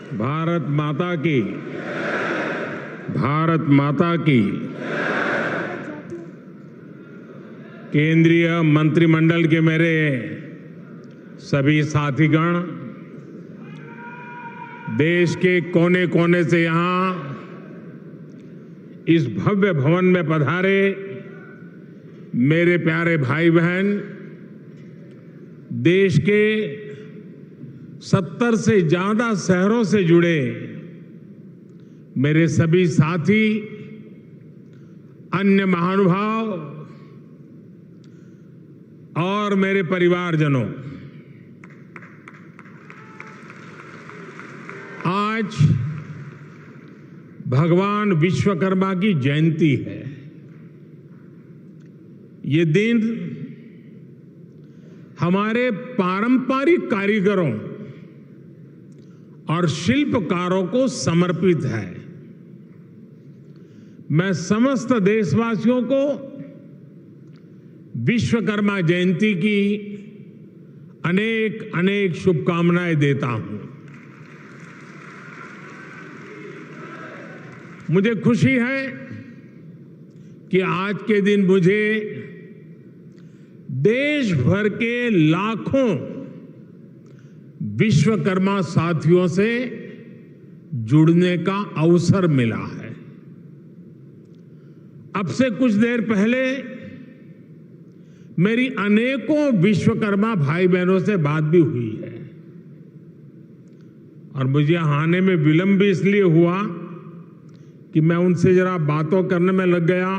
भारत माता की, भारत माता की। केंद्रीय मंत्रिमंडल के मेरे सभी साथीगण, देश के कोने कोने से यहां इस भव्य भवन में पधारे मेरे प्यारे भाई बहन, देश के 70 से ज्यादा शहरों से जुड़े मेरे सभी साथी, अन्य महानुभाव और मेरे परिवारजनों, आज भगवान विश्वकर्मा की जयंती है। ये दिन हमारे पारंपरिक कारीगरों और शिल्पकारों को समर्पित है। मैं समस्त देशवासियों को विश्वकर्मा जयंती की अनेक अनेक शुभकामनाएं देता हूं। मुझे खुशी है कि आज के दिन मुझे देश भर के लाखों विश्वकर्मा साथियों से जुड़ने का अवसर मिला है। अब से कुछ देर पहले मेरी अनेकों विश्वकर्मा भाई बहनों से बात भी हुई है और मुझे आने में विलंब भी इसलिए हुआ कि मैं उनसे जरा बातों करने में लग गया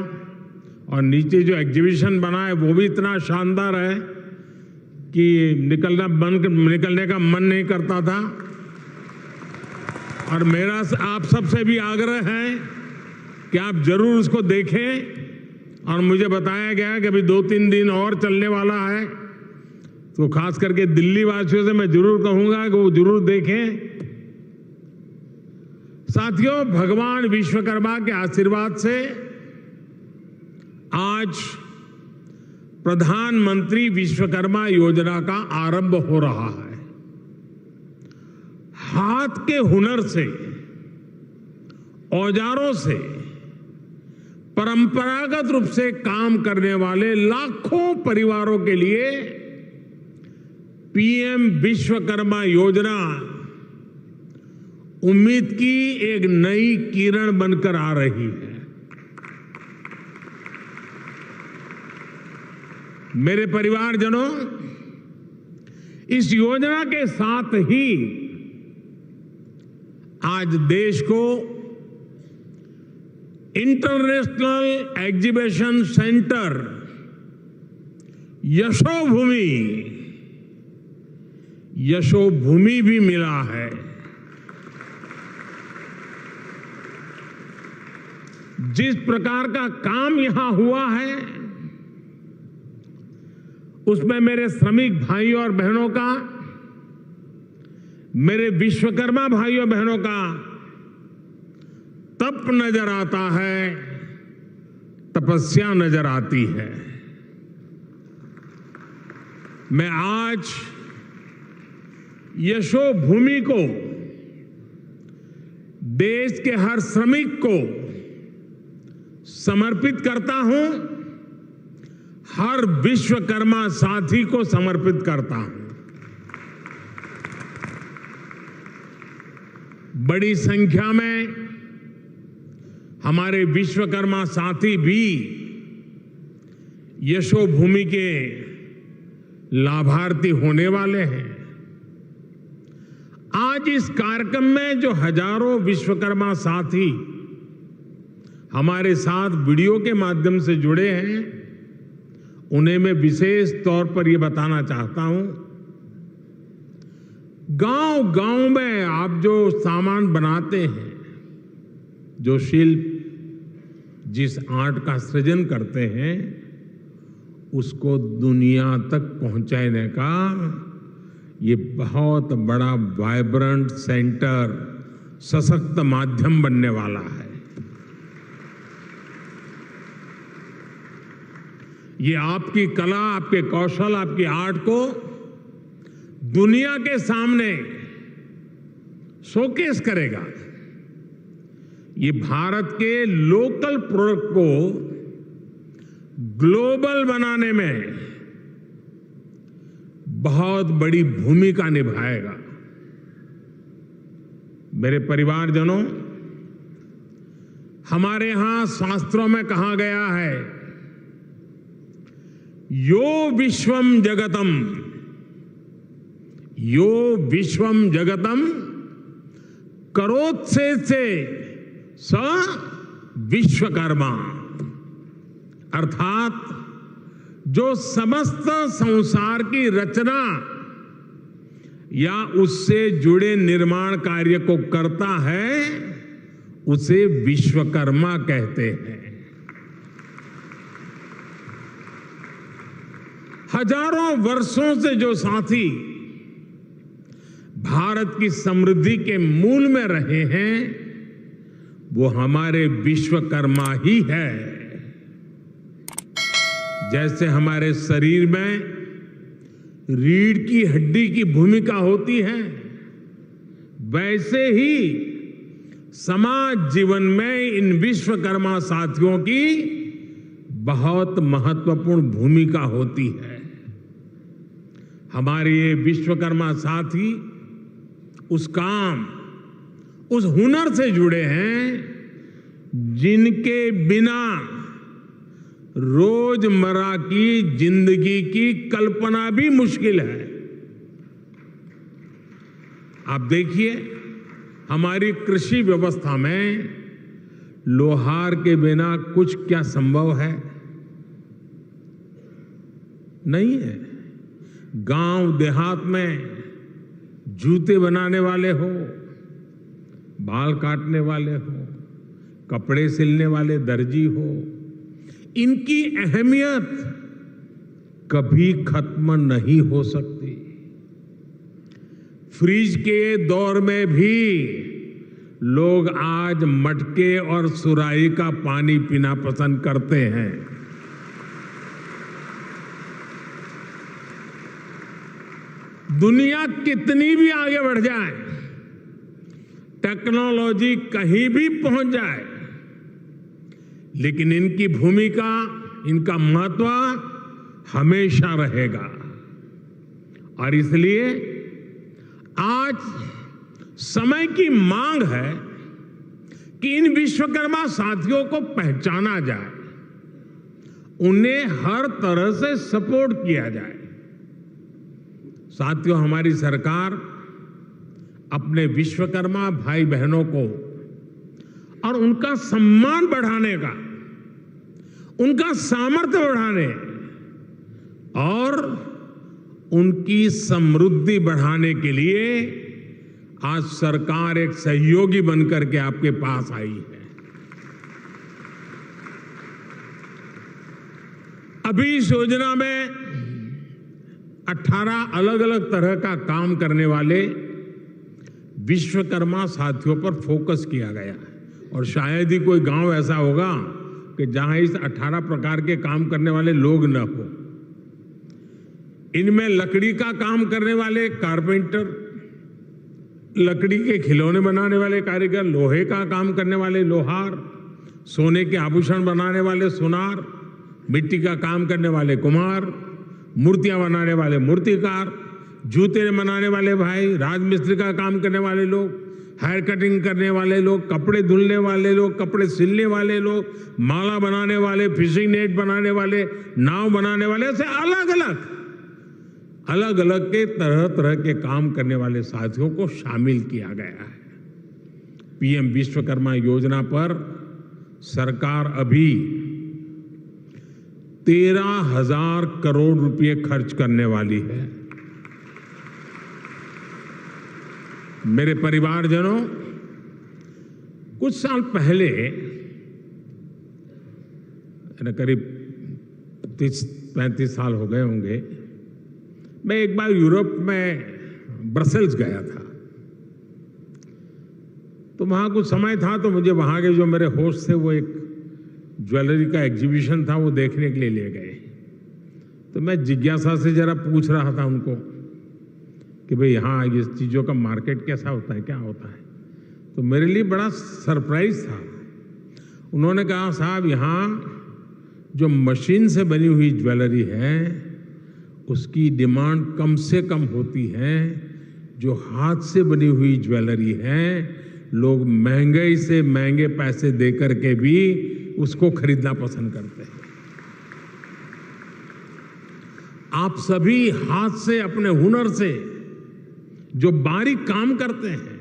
और नीचे जो एग्जीबिशन बना है वो भी इतना शानदार है कि निकलने का मन नहीं करता था। और मेरा आप सबसे भी आग्रह है कि आप जरूर उसको देखें और मुझे बताया गया है कि अभी 2-3 दिन और चलने वाला है, तो खास करके दिल्ली वासियों से मैं जरूर कहूंगा कि वो जरूर देखें। साथियों, भगवान विश्वकर्मा के आशीर्वाद से आज प्रधानमंत्री विश्वकर्मा योजना का आरंभ हो रहा है। हाथ के हुनर से, औजारों से, परंपरागत रूप से काम करने वाले लाखों परिवारों के लिए पीएम विश्वकर्मा योजना उम्मीद की एक नई किरण बनकर आ रही है। मेरे परिवारजनों, इस योजना के साथ ही आज देश को इंटरनेशनल एग्जीबिशन सेंटर यशोभूमि भी मिला है। जिस प्रकार का काम यहां हुआ है उसमें मेरे श्रमिक भाइयों और बहनों का, मेरे विश्वकर्मा भाइयों बहनों का तप नजर आता है, तपस्या नजर आती है। मैं आज यशोभूमि को देश के हर श्रमिक को समर्पित करता हूं, हर विश्वकर्मा साथी को समर्पित करता हूं। बड़ी संख्या में हमारे विश्वकर्मा साथी भी यशोभूमि के लाभार्थी होने वाले हैं। आज इस कार्यक्रम में जो हजारों विश्वकर्मा साथी हमारे साथ वीडियो के माध्यम से जुड़े हैं, उन्हें मैं विशेष तौर पर यह बताना चाहता हूं, गांव-गांव में आप जो सामान बनाते हैं, जो शिल्प, जिस आर्ट का सृजन करते हैं, उसको दुनिया तक पहुंचाने का ये बहुत बड़ा वाइब्रेंट सेंटर, सशक्त माध्यम बनने वाला है। ये आपकी कला, आपके कौशल, आपकी आर्ट को दुनिया के सामने शोकेस करेगा। ये भारत के लोकल प्रोडक्ट को ग्लोबल बनाने में बहुत बड़ी भूमिका निभाएगा। मेरे परिवारजनों, हमारे यहां शास्त्रों में कहा गया है, यो विश्वम जगतम, यो विश्वम जगतम करोत्से से स विश्वकर्मा। अर्थात जो समस्त संसार की रचना या उससे जुड़े निर्माण कार्य को करता है, उसे विश्वकर्मा कहते हैं। हजारों वर्षों से जो साथी भारत की समृद्धि के मूल में रहे हैं, वो हमारे विश्वकर्मा ही है। जैसे हमारे शरीर में रीढ़ की हड्डी की भूमिका होती है, वैसे ही समाज जीवन में इन विश्वकर्मा साथियों की बहुत महत्वपूर्ण भूमिका होती है। हमारे ये विश्वकर्मा साथी उस काम, उस हुनर से जुड़े हैं जिनके बिना रोजमर्रा की जिंदगी की कल्पना भी मुश्किल है। आप देखिए, हमारी कृषि व्यवस्था में लोहार के बिना कुछ क्या संभव है? नहीं है। गांव देहात में जूते बनाने वाले हो, बाल काटने वाले हो, कपड़े सिलने वाले दर्जी हो, इनकी अहमियत कभी खत्म नहीं हो सकती। फ्रिज के दौर में भी लोग आज मटके और सुराही का पानी पीना पसंद करते हैं। दुनिया कितनी भी आगे बढ़ जाए, टेक्नोलॉजी कहीं भी पहुंच जाए, लेकिन इनकी भूमिका, इनका महत्व हमेशा रहेगा। और इसलिए आज समय की मांग है कि इन विश्वकर्मा साथियों को पहचाना जाए, उन्हें हर तरह से सपोर्ट किया जाए। साथियों, हमारी सरकार अपने विश्वकर्मा भाई बहनों को और उनका सम्मान बढ़ाने का, उनका सामर्थ्य बढ़ाने और उनकी समृद्धि बढ़ाने के लिए आज सरकार एक सहयोगी बनकर के आपके पास आई है। अभी इस योजना में 18 अलग अलग तरह का काम करने वाले विश्वकर्मा साथियों पर फोकस किया गया है। और शायद ही कोई गांव ऐसा होगा कि जहां इस 18 प्रकार के काम करने वाले लोग न हो। इनमें लकड़ी का काम करने वाले कारपेंटर, लकड़ी के खिलौने बनाने वाले कारीगर, लोहे का काम करने वाले लोहार, सोने के आभूषण बनाने वाले सुनार, मिट्टी का काम करने वाले कुम्हार, मूर्तियां बनाने वाले मूर्तिकार, जूते बनाने वाले भाई, राजमिस्त्री का काम करने वाले लोग, हेयर कटिंग करने वाले लोग, कपड़े धुलने वाले लोग, कपड़े सिलने वाले लोग, माला बनाने वाले, फिशिंग नेट बनाने वाले, नाव बनाने वाले, ऐसे अलग अलग के तरह तरह के काम करने वाले साथियों को शामिल किया गया है। पीएम विश्वकर्मा योजना पर सरकार अभी 13,000 करोड़ रुपए खर्च करने वाली है। मेरे परिवारजनों, कुछ साल पहले, करीब 30-35 साल हो गए होंगे, मैं एक बार यूरोप में ब्रसेल्स गया था। तो वहां कुछ समय था, तो मुझे वहां के जो मेरे होस्ट थे वो एक ज्वेलरी का एग्जीबिशन था, वो देखने के लिए ले गए। तो मैं जिज्ञासा से जरा पूछ रहा था उनको कि भाई यहाँ ये चीज़ों का मार्केट कैसा होता है, क्या होता है। तो मेरे लिए बड़ा सरप्राइज था। उन्होंने कहा साहब यहाँ जो मशीन से बनी हुई ज्वेलरी है उसकी डिमांड कम से कम होती है, जो हाथ से बनी हुई ज्वेलरी है लोग महंगे से महंगे पैसे दे करके भी उसको खरीदना पसंद करते हैं। आप सभी हाथ से अपने हुनर से जो बारीक काम करते हैं,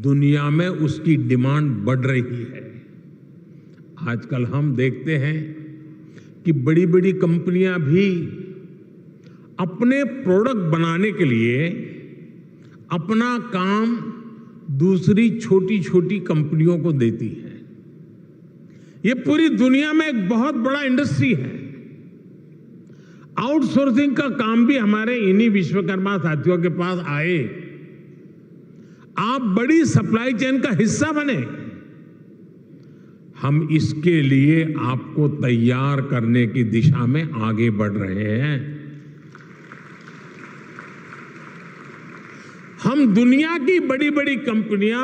दुनिया में उसकी डिमांड बढ़ रही है। आजकल हम देखते हैं कि बड़ी बड़ी कंपनियां भी अपने प्रोडक्ट बनाने के लिए अपना काम दूसरी छोटी छोटी कंपनियों को देती है। ये पूरी दुनिया में एक बहुत बड़ा इंडस्ट्री है। आउटसोर्सिंग का काम भी हमारे इन्हीं विश्वकर्मा साथियों के पास आए। आप बड़ी सप्लाई चेन का हिस्सा बने। हम इसके लिए आपको तैयार करने की दिशा में आगे बढ़ रहे हैं। हम दुनिया की बड़ी बड़ी कंपनियां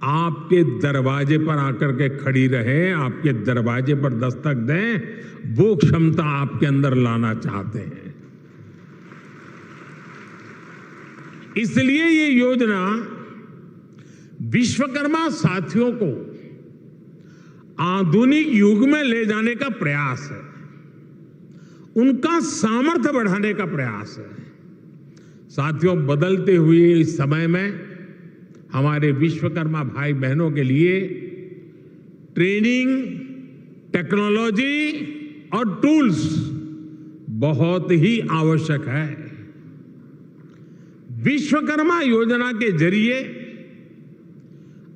आपके दरवाजे पर आकर के खड़ी रहे, आपके दरवाजे पर दस्तक दें, वो क्षमता आपके अंदर लाना चाहते हैं। इसलिए ये योजना विश्वकर्मा साथियों को आधुनिक युग में ले जाने का प्रयास है, उनका सामर्थ्य बढ़ाने का प्रयास है। साथियों, बदलते हुए इस समय में हमारे विश्वकर्मा भाई बहनों के लिए ट्रेनिंग, टेक्नोलॉजी और टूल्स बहुत ही आवश्यक है। विश्वकर्मा योजना के जरिए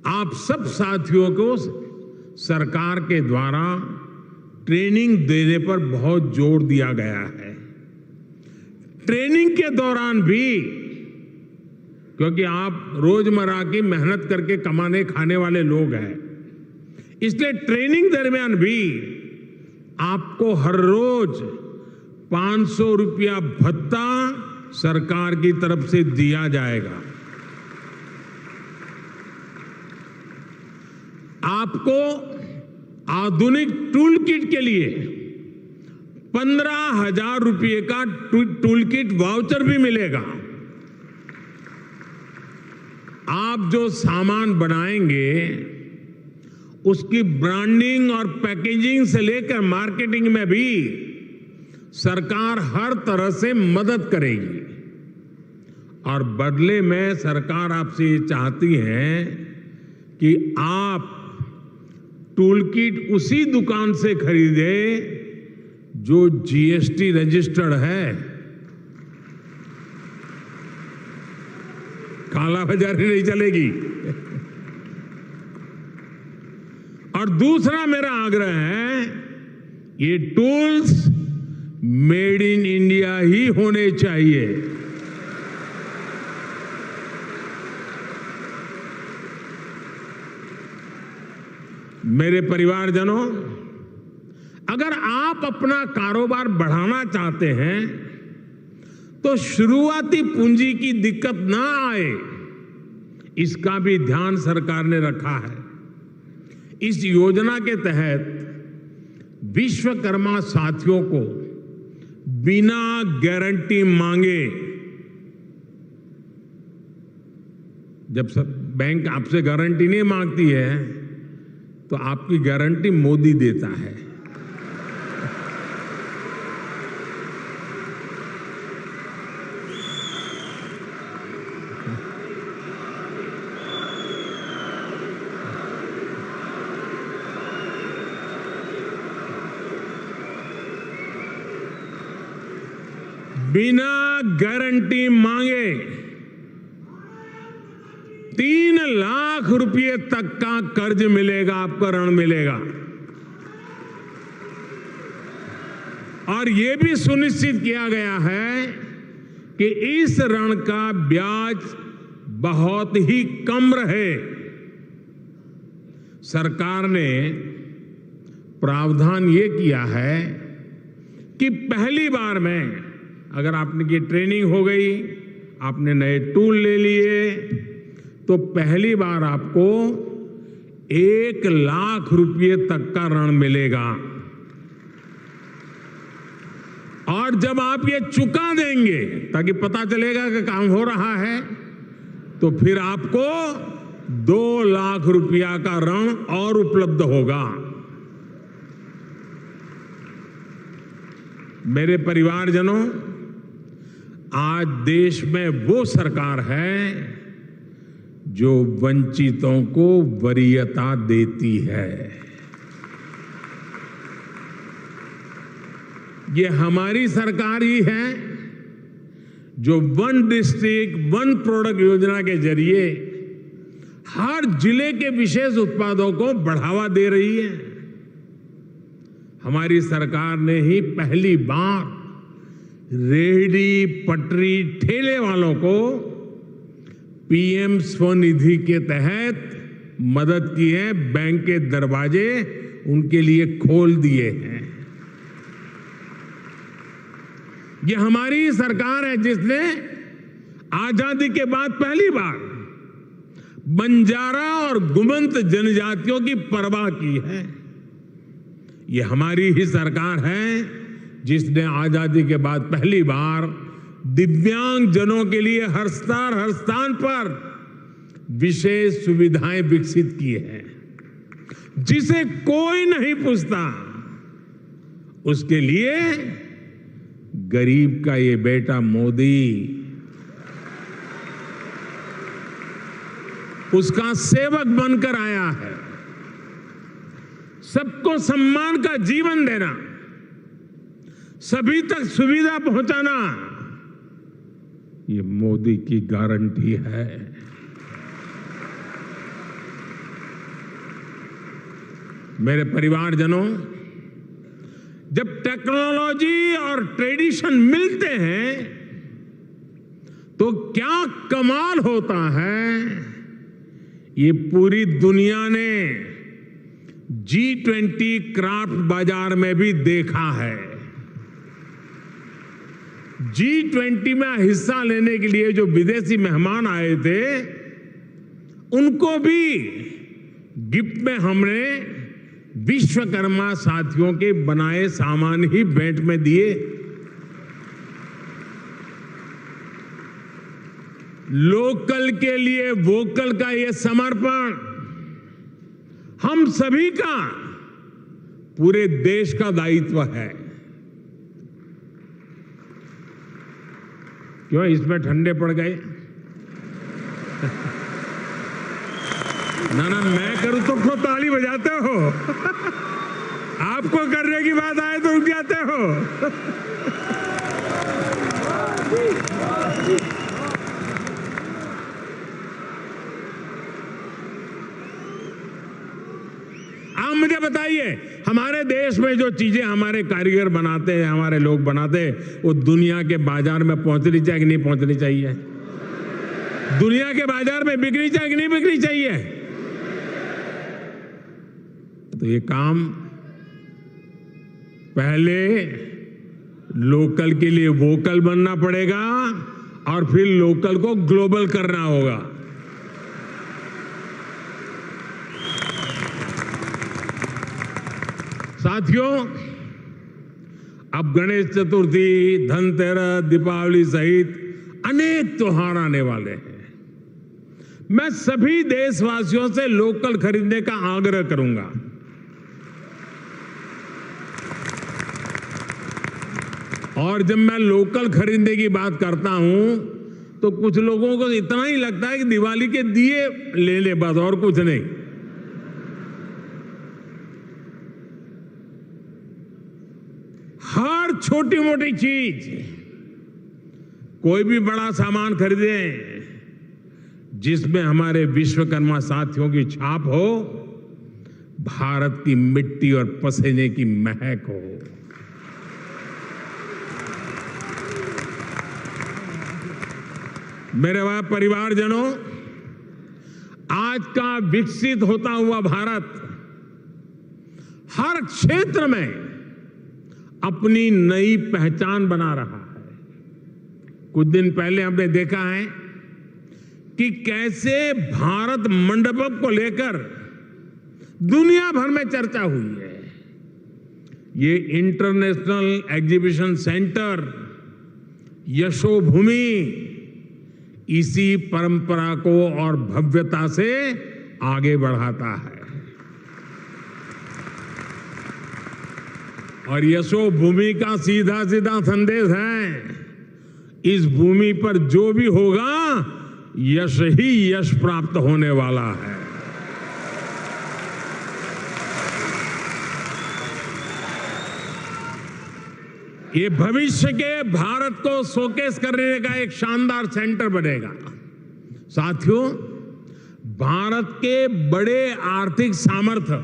आप सब साथियों को सरकार के द्वारा ट्रेनिंग देने पर बहुत जोर दिया गया है। ट्रेनिंग के दौरान भी, क्योंकि आप रोजमर्रा की मेहनत करके कमाने खाने वाले लोग हैं, इसलिए ट्रेनिंग दरमियान भी आपको हर रोज 500 रुपया भत्ता सरकार की तरफ से दिया जाएगा। आपको आधुनिक टूल किट के लिए 15,000 रुपये का टूल किट वाउचर भी मिलेगा। आप जो सामान बनाएंगे उसकी ब्रांडिंग और पैकेजिंग से लेकर मार्केटिंग में भी सरकार हर तरह से मदद करेगी। और बदले में सरकार आपसे ये चाहती है कि आप टूल किट उसी दुकान से खरीदे जो जीएसटी रजिस्टर्ड है। काला बाजारी नहीं चलेगी। और दूसरा मेरा आग्रह है, ये टूल्स मेड इन इंडिया ही होने चाहिए। मेरे परिवारजनों, अगर आप अपना कारोबार बढ़ाना चाहते हैं तो शुरुआती पूंजी की दिक्कत ना आए, इसका भी ध्यान सरकार ने रखा है। इस योजना के तहत विश्वकर्मा साथियों को बिना गारंटी मांगे, जब सब बैंक आपसे गारंटी नहीं मांगती है तो आपकी गारंटी मोदी देता है। बिना गारंटी मांगे 3 लाख रुपए तक का कर्ज मिलेगा, आपको ऋण मिलेगा। और यह भी सुनिश्चित किया गया है कि इस ऋण का ब्याज बहुत ही कम रहे। सरकार ने प्रावधान ये किया है कि पहली बार में अगर आपने की ट्रेनिंग हो गई, आपने नए टूल ले लिए, तो पहली बार आपको 1 लाख रुपए तक का ऋण मिलेगा। और जब आप ये चुका देंगे, ताकि पता चलेगा कि काम हो रहा है, तो फिर आपको 2 लाख रुपया का ऋण और उपलब्ध होगा। मेरे परिवारजनों, आज देश में वो सरकार है जो वंचितों को वरीयता देती है। ये हमारी सरकार ही है जो 1 डिस्ट्रिक्ट 1 प्रोडक्ट योजना के जरिए हर जिले के विशेष उत्पादों को बढ़ावा दे रही है। हमारी सरकार ने ही पहली बार रेहड़ी, पटरी, ठेले वालों को पीएम स्वनिधि के तहत मदद की है। बैंक के दरवाजे उनके लिए खोल दिए हैं। ये हमारी सरकार है जिसने आजादी के बाद पहली बार बंजारा और गुमंत जनजातियों की परवाह की है। ये हमारी ही सरकार है जिसने आजादी के बाद पहली बार दिव्यांग जनों के लिए हर स्थान पर विशेष सुविधाएं विकसित की है। जिसे कोई नहीं पूछता, उसके लिए गरीब का ये बेटा मोदी उसका सेवक बनकर आया है। सबको सम्मान का जीवन देना, सभी तक सुविधा पहुंचाना, ये मोदी की गारंटी है। मेरे परिवारजनों, जब टेक्नोलॉजी और ट्रेडिशन मिलते हैं तो क्या कमाल होता है, ये पूरी दुनिया ने G20 क्राफ्ट बाजार में भी देखा है। G20 में हिस्सा लेने के लिए जो विदेशी मेहमान आए थे, उनको भी गिफ्ट में हमने विश्वकर्मा साथियों के बनाए सामान ही भेंट में दिए। लोकल के लिए वोकल का ये समर्पण हम सभी का, पूरे देश का दायित्व है। क्यों इसमें ठंडे पड़ गए? ना मैं करूं तो ताली बजाते हो, आपको करने की बात आए तो रुक जाते हो। आप मुझे बताइए, हमारे देश में जो चीजें हमारे कारीगर बनाते हैं, हमारे लोग बनाते हैं, वो दुनिया के बाजार में पहुंचनी चाहिए कि नहीं पहुंचनी चाहिए? दुनिया के बाजार में बिकनी चाहिए कि नहीं बिकनी चाहिए? तो ये काम पहले लोकल के लिए वोकल बनना पड़ेगा और फिर लोकल को ग्लोबल करना होगा। साथियों, अब गणेश चतुर्थी, धनतेरस, दीपावली सहित अनेक त्योहार आने वाले हैं। मैं सभी देशवासियों से लोकल खरीदने का आग्रह करूंगा। और जब मैं लोकल खरीदने की बात करता हूं तो कुछ लोगों को इतना ही लगता है कि दिवाली के दिए ले ले, बस और कुछ नहीं। हर छोटी मोटी चीज, कोई भी बड़ा सामान खरीदे जिसमें हमारे विश्वकर्मा साथियों की छाप हो, भारत की मिट्टी और पसीने की महक हो। मेरे परिवारजनों, आज का विकसित होता हुआ भारत हर क्षेत्र में अपनी नई पहचान बना रहा है। कुछ दिन पहले हमने देखा है कि कैसे भारत मंडपम को लेकर दुनिया भर में चर्चा हुई है। ये इंटरनेशनल एग्जीबिशन सेंटर यशोभूमि इसी परंपरा को और भव्यता से आगे बढ़ाता है। और यशोभूमि का सीधा सीधा संदेश है, इस भूमि पर जो भी होगा यश ही यश प्राप्त होने वाला है। ये भविष्य के भारत को शोकेस करने का एक शानदार सेंटर बनेगा। साथियों, भारत के बड़े आर्थिक सामर्थ्य,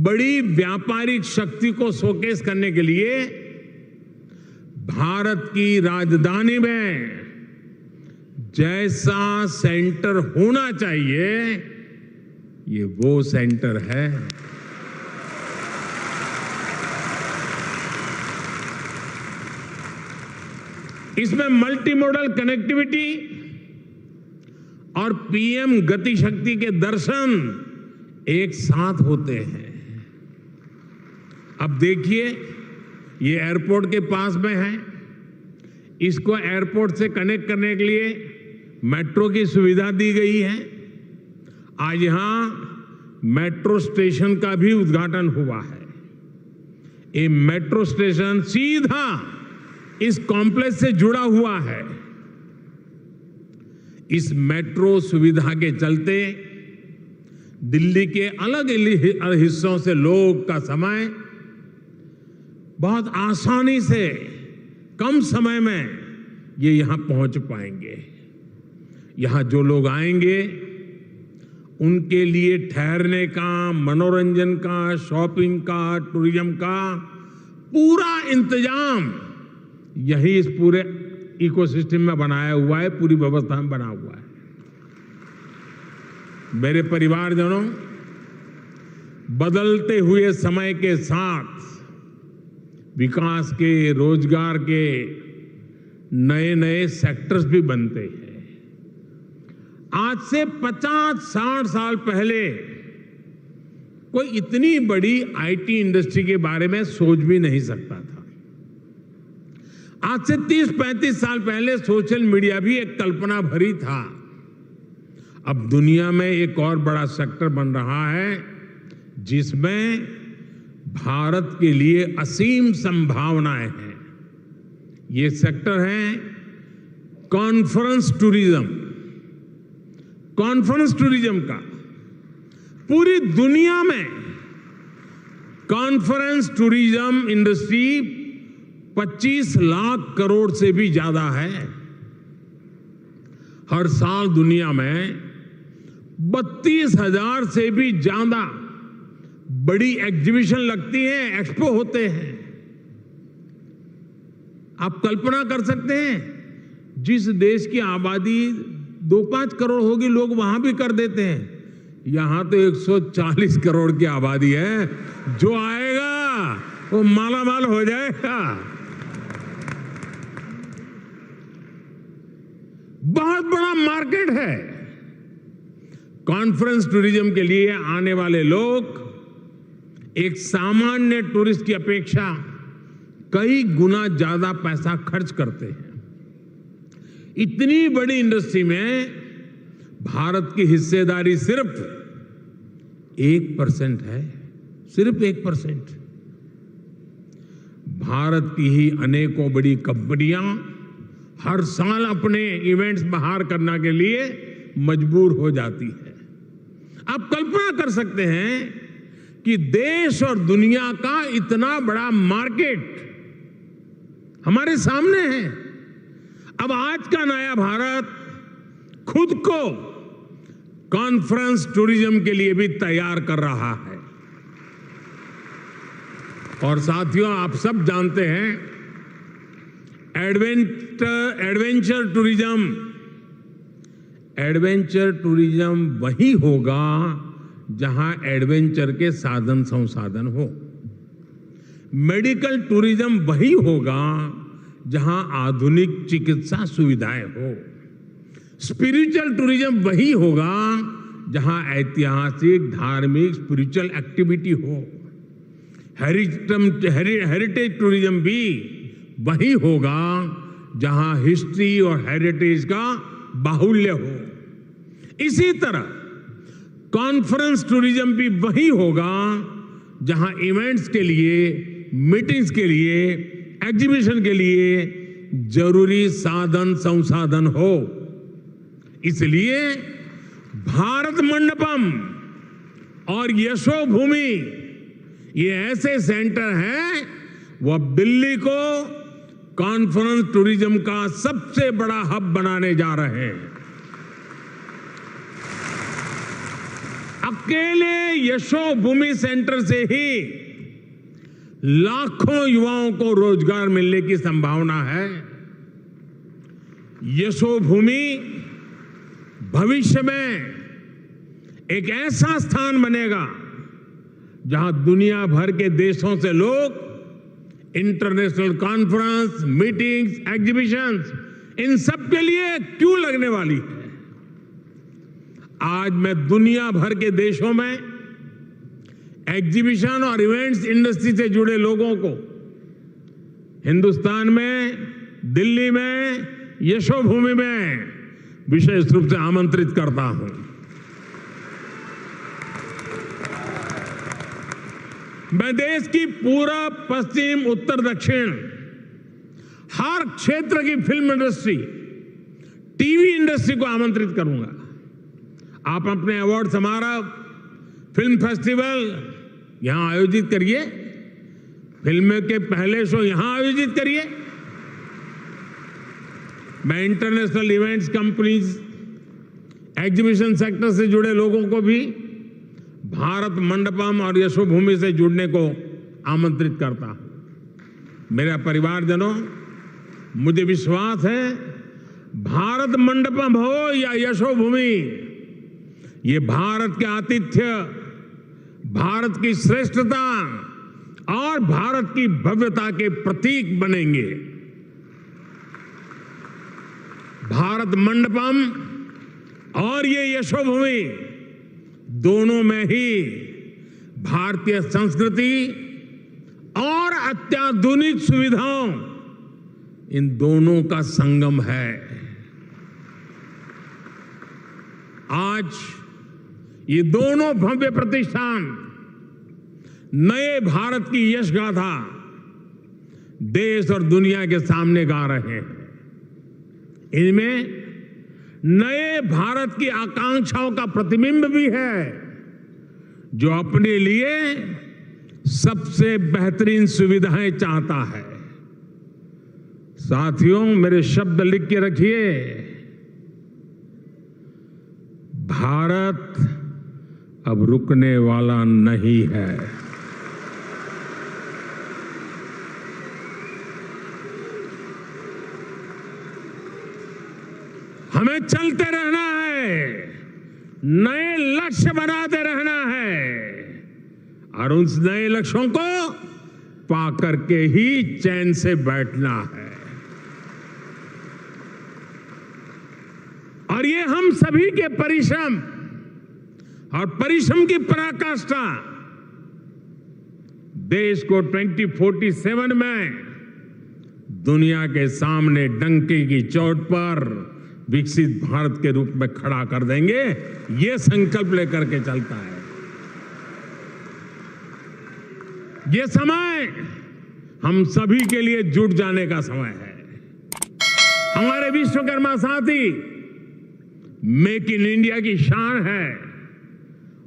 बड़ी व्यापारिक शक्ति को शोकेस करने के लिए भारत की राजधानी में जैसा सेंटर होना चाहिए, ये वो सेंटर है। इसमें मल्टी मॉडल कनेक्टिविटी और पीएम गति शक्ति के दर्शन एक साथ होते हैं। अब देखिए, ये एयरपोर्ट के पास में है, इसको एयरपोर्ट से कनेक्ट करने के लिए मेट्रो की सुविधा दी गई है। आज यहां मेट्रो स्टेशन का भी उद्घाटन हुआ है। ये मेट्रो स्टेशन सीधा इस कॉम्प्लेक्स से जुड़ा हुआ है। इस मेट्रो सुविधा के चलते दिल्ली के अलग अलग हिस्सों से लोग का समय बहुत आसानी से कम समय में ये यहां पहुंच पाएंगे। यहां जो लोग आएंगे उनके लिए ठहरने का, मनोरंजन का, शॉपिंग का, टूरिज्म का पूरा इंतजाम यही इस पूरे इकोसिस्टम में बनाया हुआ है, पूरी व्यवस्था में बना हुआ है। मेरे परिवारजनों, बदलते हुए समय के साथ विकास के, रोजगार के नए नए सेक्टर्स भी बनते हैं। आज से 50-60 साल पहले कोई इतनी बड़ी आईटी इंडस्ट्री के बारे में सोच भी नहीं सकता था। आज से 30-35 साल पहले सोशल मीडिया भी एक कल्पना भरी था। अब दुनिया में एक और बड़ा सेक्टर बन रहा है जिसमें भारत के लिए असीम संभावनाएं हैं। ये सेक्टर है कॉन्फ्रेंस टूरिज्म। कॉन्फ्रेंस टूरिज्म का पूरी दुनिया में conference tourism industry 25 lakh crore से भी ज्यादा है। हर साल दुनिया में 32,000 से भी ज्यादा बड़ी एग्जीबिशन लगती है, एक्सपो होते हैं। आप कल्पना कर सकते हैं, जिस देश की आबादी 2-5 करोड़ होगी, लोग वहां भी कर देते हैं। यहां तो 140 करोड़ की आबादी है। जो आएगा वो मालामाल हो जाएगा। बहुत बड़ा मार्केट है। कॉन्फ्रेंस टूरिज्म के लिए आने वाले लोग एक सामान्य टूरिस्ट की अपेक्षा कई गुना ज्यादा पैसा खर्च करते हैं। इतनी बड़ी इंडस्ट्री में भारत की हिस्सेदारी सिर्फ 1% है, सिर्फ 1%। भारत की ही अनेकों बड़ी कंपनियां हर साल अपने इवेंट्स बाहर करने के लिए मजबूर हो जाती है। आप कल्पना कर सकते हैं कि देश और दुनिया का इतना बड़ा मार्केट हमारे सामने है। अब आज का नया भारत खुद को कॉन्फ्रेंस टूरिज्म के लिए भी तैयार कर रहा है। और साथियों, आप सब जानते हैं, एडवेंचर टूरिज्म वही होगा जहां एडवेंचर के साधन संसाधन हो। मेडिकल टूरिज्म वही होगा जहां आधुनिक चिकित्सा सुविधाएं हो। स्पिरिचुअल टूरिज्म वही होगा जहां ऐतिहासिक, धार्मिक, स्पिरिचुअल एक्टिविटी हो। हेरिटेज टूरिज्म भी वही होगा जहां हिस्ट्री और हेरिटेज का बाहुल्य हो। इसी तरह कॉन्फ्रेंस टूरिज्म भी वही होगा जहां इवेंट्स के लिए, मीटिंग्स के लिए, एग्जीबिशन के लिए जरूरी साधन संसाधन हो। इसलिए भारत मंडपम और यशोभूमि ये ऐसे सेंटर हैं, वो अब दिल्ली को कॉन्फ्रेंस टूरिज्म का सबसे बड़ा हब बनाने जा रहे हैं। अकेले यशोभूमि सेंटर से ही लाखों युवाओं को रोजगार मिलने की संभावना है। यशोभूमि भविष्य में एक ऐसा स्थान बनेगा जहां दुनिया भर के देशों से लोग इंटरनेशनल कॉन्फ्रेंस, मीटिंग्स, एग्जीबिशंस, इन सब के लिए क्यों लगने वाली है। आज मैं दुनिया भर के देशों में एग्जीबिशन और इवेंट्स इंडस्ट्री से जुड़े लोगों को हिंदुस्तान में, दिल्ली में, यशोभूमि में विशेष रूप से आमंत्रित करता हूं। मैं देश की पूरा पश्चिम, उत्तर, दक्षिण हर क्षेत्र की फिल्म इंडस्ट्री, टीवी इंडस्ट्री को आमंत्रित करूंगा। आप अपने अवार्ड समारोह, फिल्म फेस्टिवल यहां आयोजित करिए, फिल्म के पहले शो यहां आयोजित करिए। मैं international events companies, exhibition sector से जुड़े लोगों को भी भारत मंडपम और यशोभूमि से जुड़ने को आमंत्रित करता हूं। मेरा परिवारजनों, मुझे विश्वास है भारत मंडपम हो या यशोभूमि, ये भारत के आतिथ्य, भारत की श्रेष्ठता और भारत की भव्यता के प्रतीक बनेंगे। भारत मंडपम और ये यशोभूमि दोनों में ही भारतीय संस्कृति और अत्याधुनिक सुविधाओं, इन दोनों का संगम है। आज ये दोनों भव्य प्रतिष्ठान नए भारत की यश गाथा देश और दुनिया के सामने गा रहे हैं। इनमें नए भारत की आकांक्षाओं का प्रतिबिंब भी है, जो अपने लिए सबसे बेहतरीन सुविधाएं चाहता है। साथियों, मेरे शब्द लिख के रखिए। भारत अब रुकने वाला नहीं है। हमें चलते रहना है, नए लक्ष्य बनाते रहना है और उन नए लक्ष्यों को पाकर के ही चैन से बैठना है। और ये हम सभी के परिश्रम और परिश्रम की पराकाष्ठा देश को 2047 में दुनिया के सामने डंके की चोट पर विकसित भारत के रूप में खड़ा कर देंगे। ये संकल्प लेकर के चलता है। ये समय हम सभी के लिए जुट जाने का समय है। हमारे विश्वकर्मा साथी मेक इन इंडिया की शान है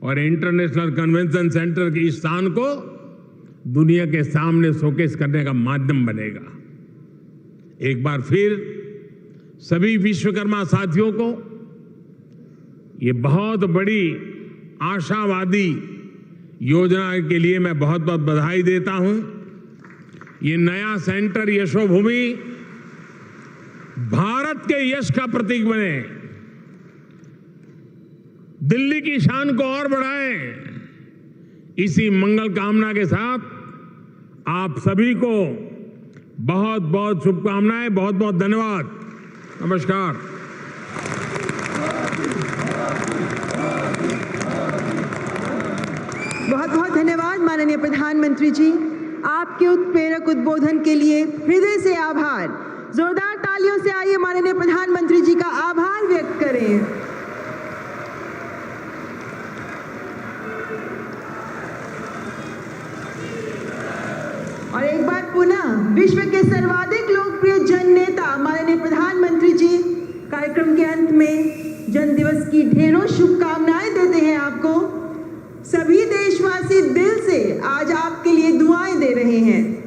और इंटरनेशनल कन्वेंशन सेंटर की इस शान को दुनिया के सामने शोकेस करने का माध्यम बनेगा। एक बार फिर सभी विश्वकर्मा साथियों को ये बहुत बड़ी आशावादी योजना के लिए मैं बहुत बहुत बधाई देता हूं। ये नया सेंटर यशोभूमि भारत के यश का प्रतीक बने, दिल्ली की शान को और बढ़ाए। इसी मंगल कामना के साथ आप सभी को बहुत बहुत शुभकामनाएं, बहुत बहुत धन्यवाद। नमस्कार। बहुत बहुत धन्यवाद माननीय प्रधानमंत्री जी, आपके उत्प्रेरक उद्बोधन के लिए हृदय से आभार। जोरदार तालियों से आइए माननीय प्रधानमंत्री जी का आभार व्यक्त करें। और एक बार पुनः विश्व के सर्वाधिक लोकप्रिय जन नेता माननीय प्रधानमंत्री जी कार्यक्रम के अंत में जन दिवस की ढेरों शुभकामनाएं देते हैं आपको। सभी देशवासी दिल से आज आपके लिए दुआएं दे रहे हैं।